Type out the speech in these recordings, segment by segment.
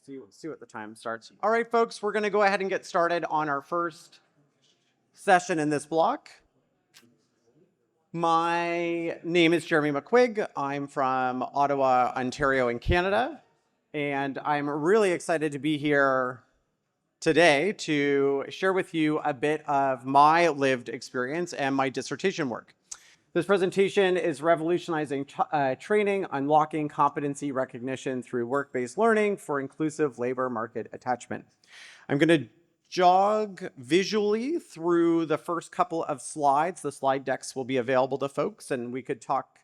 see what the time starts. All right, folks, we're going to go ahead and get started on our first session in this block. My name is Jeremy McQuigge. I'm from Ottawa, Ontario in Canada, and I'm really excited to be here today to share with you a bit of my lived experience and my dissertation work. This presentation is Revolutionizing Training, Unlocking Competency Recognition Through Work-Based Learning for Inclusive Labor Market Attachment. I'm going to jog visually through the first couple of slides. The slide decks will be available to folks, and we could talk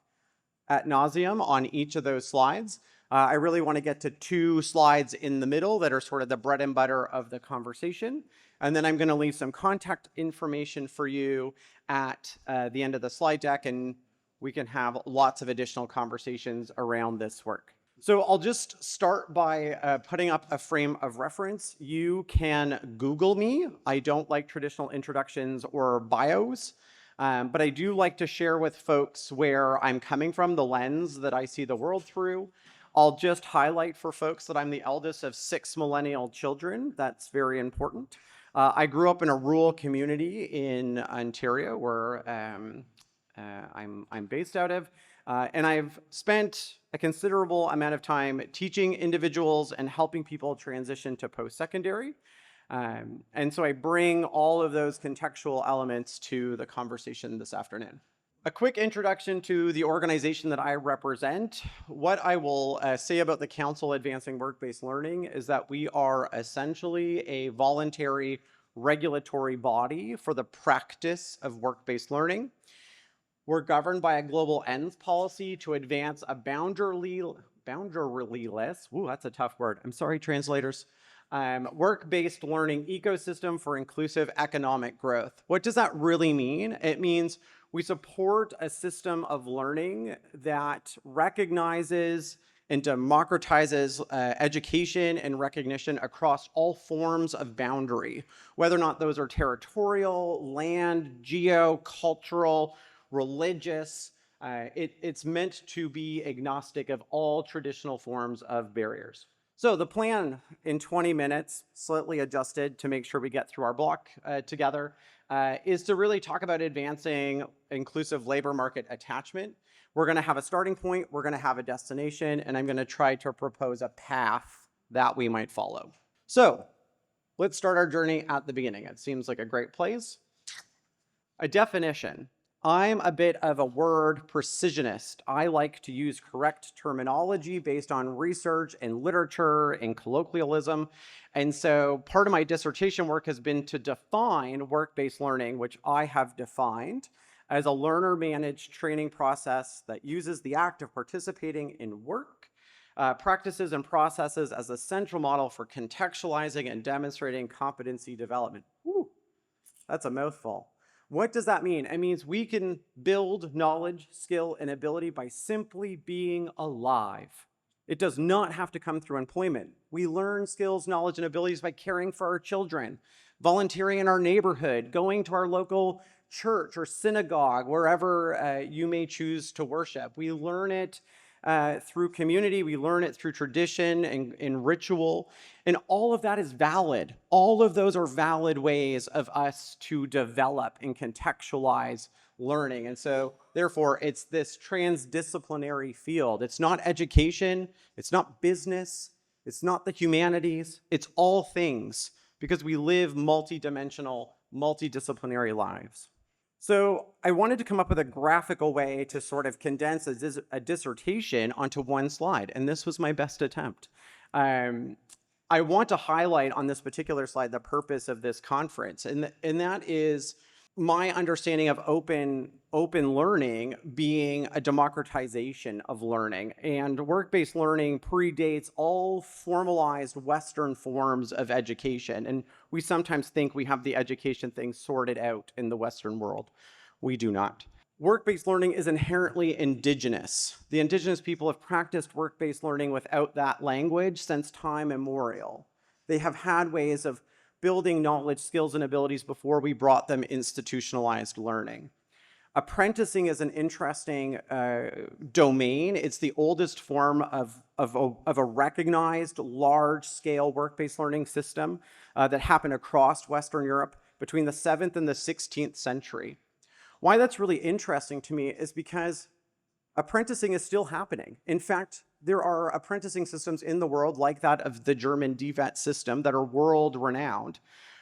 ad nauseum on each of those slides. I really want to get to 2 slides in the middle that are sort of the bread and butter of the conversation. And then I'm going to leave some contact information for you at the end of the slide deck, and we can have lots of additional conversations around this work. So I'll just start by putting up a frame of reference. You can Google me. I don't like traditional introductions or bios, but I do like to share with folks where I'm coming from, the lens that I see the world through. I'll just highlight for folks that I'm the eldest of 6 millennial children. That's very important. I grew up in a rural community in Ontario where I'm based out of, and I've spent a considerable amount of time teaching individuals and helping people transition to post-secondary. And so I bring all of those contextual elements to the conversation this afternoon. A quick introduction to the organization that I represent. What I will say about the Council Advancing Work-Based Learning is that we are essentially a voluntary regulatory body for the practice of work-based learning. We're governed by a global ends policy to advance a boundaryless, ooh, that's a tough word. I'm sorry, translators. Work-based learning ecosystem for inclusive economic growth. What does that really mean? It means we support a system of learning that recognizes and democratizes education and recognition across all forms of boundary, whether or not those are territorial, land, geo, cultural, religious. It's meant to be agnostic of all traditional forms of barriers. So the plan in 20 minutes, slightly adjusted to make sure we get through our block together, is to really talk about advancing inclusive labor market attachment. We're going to have a starting point, we're going to have a destination, and I'm going to try to propose a path that we might follow. So let's start our journey at the beginning. It seems like a great place. A definition. I'm a bit of a word precisionist. I like to use correct terminology based on research and literature and colloquialism. And so part of my dissertation work has been to define work-based learning, which I have defined as a learner-managed training process that uses the act of participating in work, practices and processes as a central model for contextualizing and demonstrating competency development. Whew, that's a mouthful. What does that mean? It means we can build knowledge, skill, and ability by simply being alive. It does not have to come through employment. We learn skills, knowledge, and abilities by caring for our children, volunteering in our neighborhood, going to our local church or synagogue, wherever you may choose to worship. We learn it through community, we learn it through tradition and ritual, and all of that is valid. All of those are valid ways of us to develop and contextualize learning. And so therefore it's this transdisciplinary field. It's not education, it's not business, it's not the humanities, it's all things, because we live multidimensional, multidisciplinary lives. So I wanted to come up with a graphical way to sort of condense a dissertation onto one slide, and this was my best attempt. I want to highlight on this particular slide the purpose of this conference, and that is my understanding of open learning being a democratization of learning. And work-based learning predates all formalized Western forms of education. And we sometimes think we have the education thing sorted out in the Western world. We do not. Work-based learning is inherently indigenous. The indigenous people have practiced work-based learning without that language since time immemorial. They have had ways of building knowledge, skills, and abilities before we brought them institutionalized learning. Apprenticing is an interesting domain. It's the oldest form of a recognized large-scale work-based learning system that happened across Western Europe between the 7th and the 16th century. Why that's really interesting to me is because apprenticing is still happening. In fact, there are apprenticing systems in the world like that of the German DVET system that are world-renowned.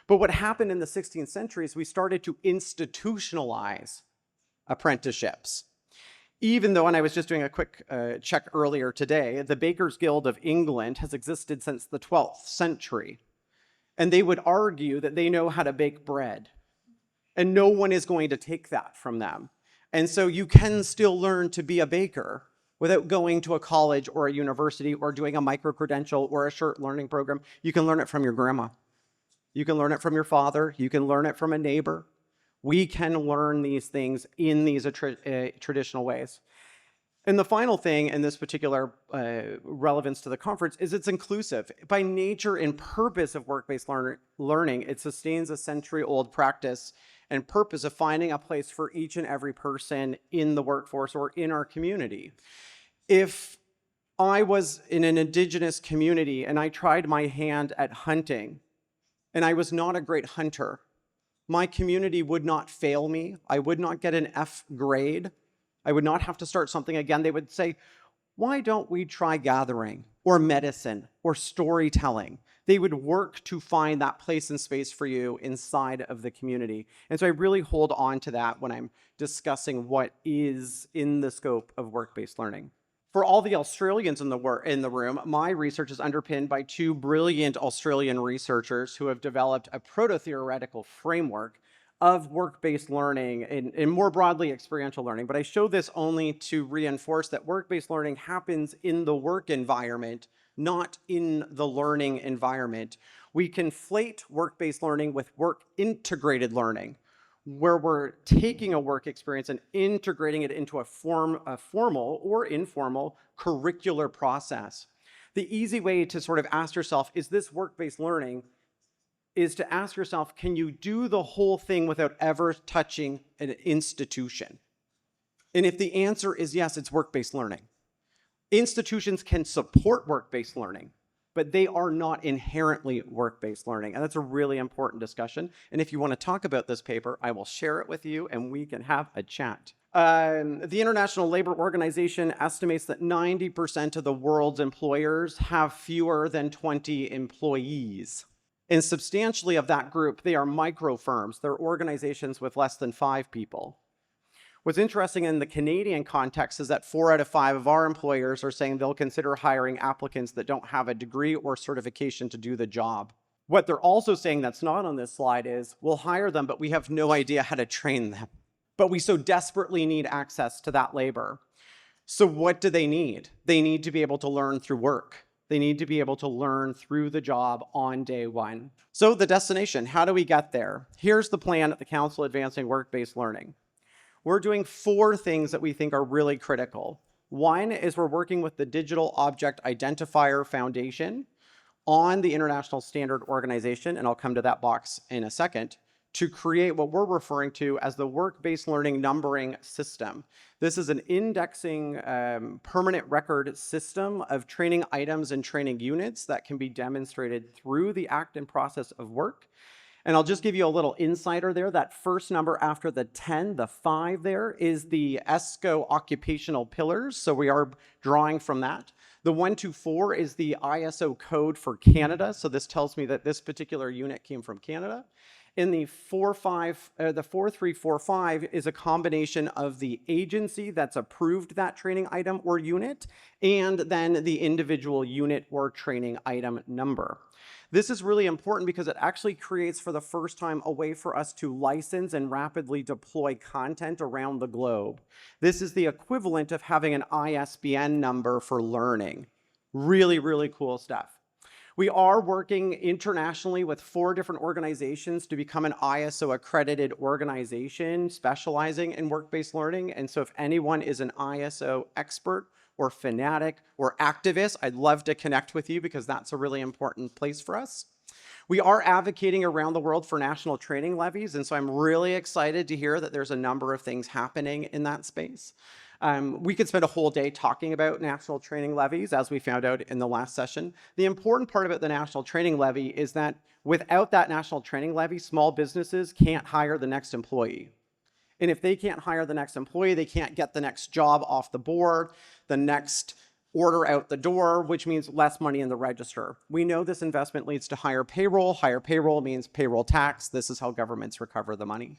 But what happened in the 16th century is we started to institutionalize apprenticeships. Even though, and I was just doing a quick check earlier today, the Bakers Guild of England has existed since the 12th century. And they would argue that they know how to bake bread. And no one is going to take that from them. And so you can still learn to be a baker without going to a college or a university or doing a micro-credential or a short learning program. You can learn it from your grandma. You can learn it from your father. You can learn it from a neighbor. We can learn these things in these traditional ways. And the final thing in this particular relevance to the conference is it's inclusive. By nature and purpose of work-based learning, it sustains a century-old practice and purpose of finding a place for each and every person in the workforce or in our community. If I was in an indigenous community and I tried my hand at hunting and I was not a great hunter, my community would not fail me. I would not get an F grade. I would not have to start something again. They would say, why don't we try gathering or medicine or storytelling? They would work to find that place and space for you inside of the community. And so I really hold on to that when I'm discussing what is in the scope of work-based learning. For all the Australians in the room, my research is underpinned by two brilliant Australian researchers who have developed a proto-theoretical framework of work-based learning and more broadly experiential learning. But I show this only to reinforce that work-based learning happens in the work environment, not in the learning environment. We conflate work-based learning with work-integrated learning, where we're taking a work experience and integrating it into a formal or informal curricular process. The easy way to sort of ask yourself, is this work-based learning, is to ask yourself, can you do the whole thing without ever touching an institution? And if the answer is yes, it's work-based learning. Institutions can support work-based learning, but they are not inherently work-based learning. And that's a really important discussion. And if you want to talk about this paper, I will share it with you and we can have a chat. The International Labor Organization estimates that 90% of the world's employers have fewer than 20 employees. And substantially of that group, they are micro firms. They're organizations with less than 5 people. What's interesting in the Canadian context is that 4 out of 5 of our employers are saying they'll consider hiring applicants that don't have a degree or certification to do the job. What they're also saying that's not on this slide is, we'll hire them, but we have no idea how to train them. But we so desperately need access to that labor. So what do they need? They need to be able to learn through work. They need to be able to learn through the job on day one. So the destination, how do we get there? Here's the plan at the Council Advancing Work-Based Learning. We're doing 4 things that we think are really critical. One is we're working with the Digital Object Identifier Foundation on the International Standard Organization, and I'll come to that box in a second, to create what we're referring to as the work-based learning numbering system. This is an indexing permanent record system of training items and training units that can be demonstrated through the act and process of work. And I'll just give you a little insider there. That first number after the 10, the 5 there, is the ESCO occupational pillars. So we are drawing from that. The 124 is the ISO code for Canada. So this tells me that this particular unit came from Canada. In the 4345 is a combination of the agency that's approved that training item or unit, and then the individual unit or training item number. This is really important because it actually creates for the first time a way for us to license and rapidly deploy content around the globe. This is the equivalent of having an ISBN number for learning. Really, really cool stuff. We are working internationally with 4 different organizations to become an ISO accredited organization specializing in work-based learning. And so if anyone is an ISO expert or fanatic or activist, I'd love to connect with you because that's a really important place for us. We are advocating around the world for national training levies, and so I'm really excited to hear that there's a number of things happening in that space. We could spend a whole day talking about national training levies, as we found out in the last session. The important part about the national training levy is that without that national training levy, small businesses can't hire the next employee. And if they can't hire the next employee, they can't get the next job off the board, the next order out the door, which means less money in the register. We know this investment leads to higher payroll. Higher payroll means payroll tax. This is how governments recover the money.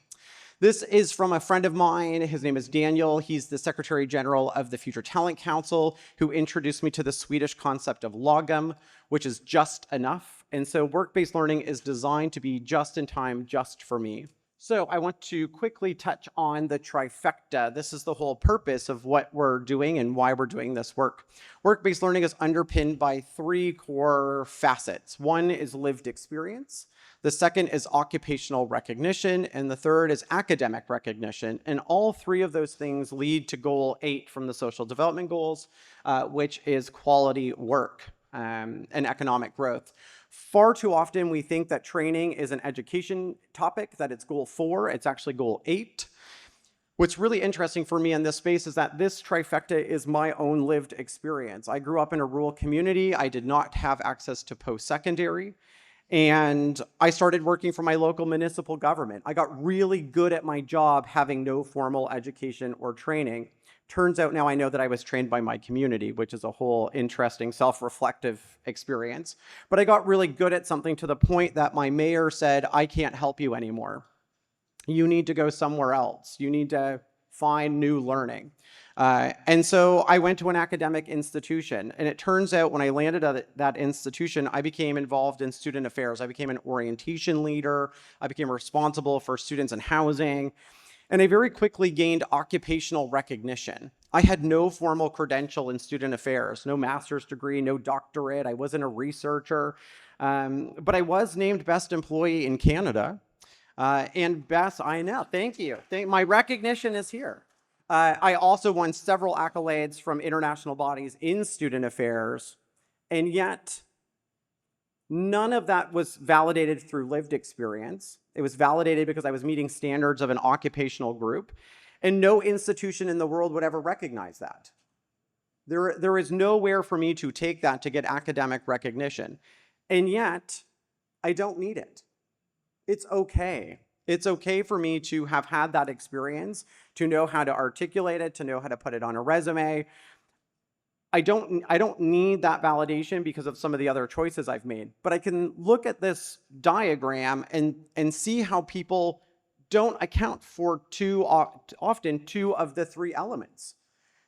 This is from a friend of mine. His name is Daniel. He's the Secretary General of the Future Talent Council, who introduced me to the Swedish concept of lagom, which is just enough. And so work-based learning is designed to be just in time, just for me. So I want to quickly touch on the trifecta. This is the whole purpose of what we're doing and why we're doing this work. Work-based learning is underpinned by three core facets. One is lived experience. The second is occupational recognition. And the third is academic recognition. And all three of those things lead to goal 8 from the social development goals, which is quality work and economic growth. Far too often we think that training is an education topic, that it's goal 4, it's actually goal 8. What's really interesting for me in this space is that this trifecta is my own lived experience. I grew up in a rural community. I did not have access to post-secondary. And I started working for my local municipal government. I got really good at my job having no formal education or training. Turns out now I know that I was trained by my community, which is a whole interesting self-reflective experience. But I got really good at something to the point that my mayor said, I can't help you anymore. You need to go somewhere else. You need to find new learning. And so I went to an academic institution. And it turns out when I landed at that institution, I became involved in student affairs. I became an orientation leader. I became responsible for students and housing. And I very quickly gained occupational recognition. I had no formal credential in student affairs, no master's degree, no doctorate. I wasn't a researcher, but I was named best employee in Canada. And best, I know, thank you. My recognition is here. I also won several accolades from international bodies in student affairs, and yet none of that was validated through lived experience. It was validated because I was meeting standards of an occupational group, and no institution in the world would ever recognize that. There is nowhere for me to take that to get academic recognition, and yet I don't need it. It's okay. It's okay for me to have had that experience, to know how to articulate it, to know how to put it on a resume. I don't need that validation because of some of the other choices I've made, but I can look at this diagram and see how people don't account for often two of the three elements.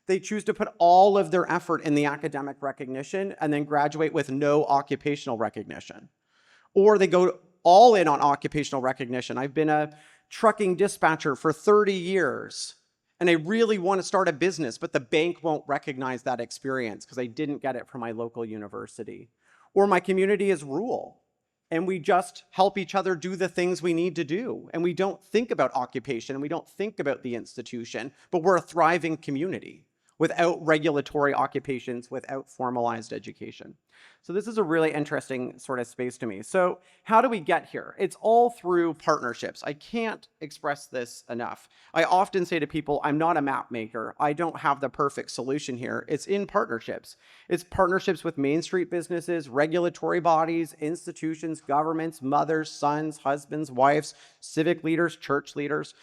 They choose to put all of their effort in the academic recognition and then graduate with no occupational recognition. Or they go all in on occupational recognition. I've been a trucking dispatcher for 30 years. And I really want to start a business, but the bank won't recognize that experience because I didn't get it from my local university. Or my community is rural, and we just help each other do the things we need to do. And we don't think about occupation, and we don't think about the institution, but we're a thriving community without regulatory occupations, without formalized education. So this is a really interesting sort of space to me. So how do we get here? It's all through partnerships. I can't express this enough. I often say to people, I'm not a map maker. I don't have the perfect solution here. It's in partnerships. It's partnerships with Main Street businesses, regulatory bodies, institutions, governments, mothers, sons, husbands, wives, civic leaders, church leaders.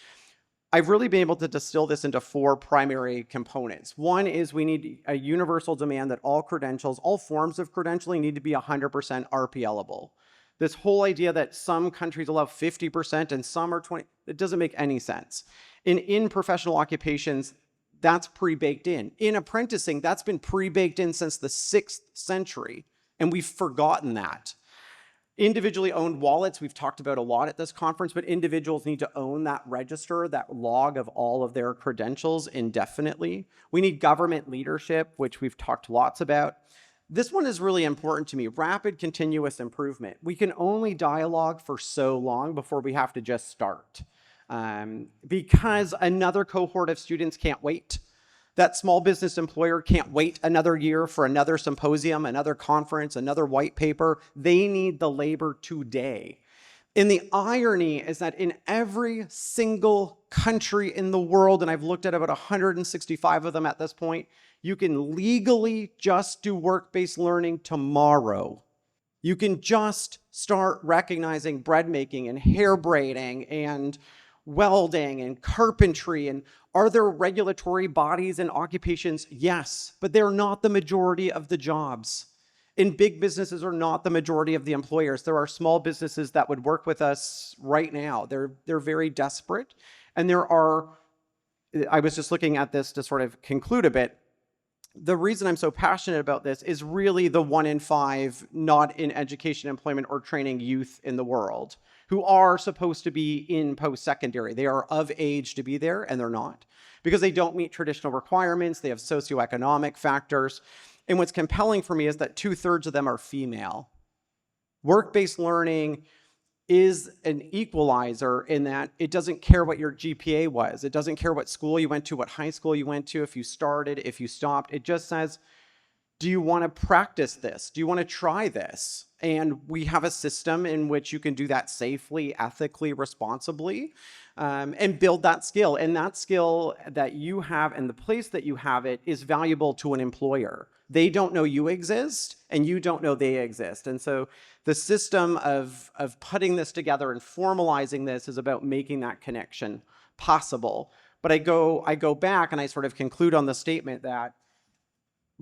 I've really been able to distill this into 4 primary components. One is we need a universal demand that all credentials, all forms of credentialing need to be 100% RPLable. This whole idea that some countries allow 50% and some are 20%, it doesn't make any sense. In professional occupations, that's pre-baked in. In apprenticing, that's been pre-baked in since the 6th century, and we've forgotten that. Individually owned wallets, we've talked about a lot at this conference, but individuals need to own that register, that log of all of their credentials indefinitely. We need government leadership, which we've talked lots about. This one is really important to me, rapid continuous improvement. We can only dialogue for so long before we have to just start. Because another cohort of students can't wait. That small business employer can't wait another year for another symposium, another conference, another white paper. They need the labor today. And the irony is that in every single country in the world, and I've looked at about 165 of them at this point, you can legally just do work-based learning tomorrow. You can just start recognizing bread making and hair braiding and welding and carpentry. And are there regulatory bodies and occupations? Yes, but they're not the majority of the jobs. And big businesses are not the majority of the employers. There are small businesses that would work with us right now. They're very desperate. And I was just looking at this to sort of conclude a bit. The reason I'm so passionate about this is really the 1 in 5 not in education, employment, or training youth in the world who are supposed to be in post-secondary. They are of age to be there, and they're not because they don't meet traditional requirements. They have socioeconomic factors. And what's compelling for me is that 2/3 of them are female. Work-based learning is an equalizer in that it doesn't care what your GPA was. It doesn't care what school you went to, what high school you went to, if you started, if you stopped. It just says, do you want to practice this? Do you want to try this? And we have a system in which you can do that safely, ethically, responsibly, and build that skill. And that skill that you have and the place that you have it is valuable to an employer. They don't know you exist, and you don't know they exist. And so the system of putting this together and formalizing this is about making that connection possible. But I go back and I sort of conclude on the statement that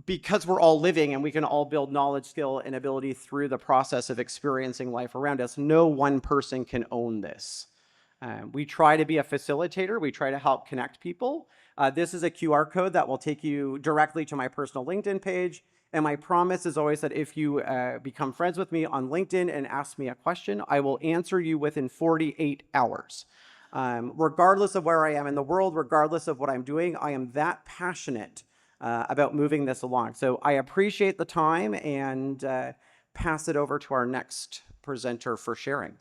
because we're all living and we can all build knowledge, skill, and ability through the process of experiencing life around us, no one person can own this. We try to be a facilitator. We try to help connect people. This is a QR code that will take you directly to my personal LinkedIn page. And my promise is always that if you become friends with me on LinkedIn and ask me a question, I will answer you within 48 hours. Regardless of where I am in the world, regardless of what I'm doing, I am that passionate about moving this along. So I appreciate the time and pass it over to our next presenter for sharing.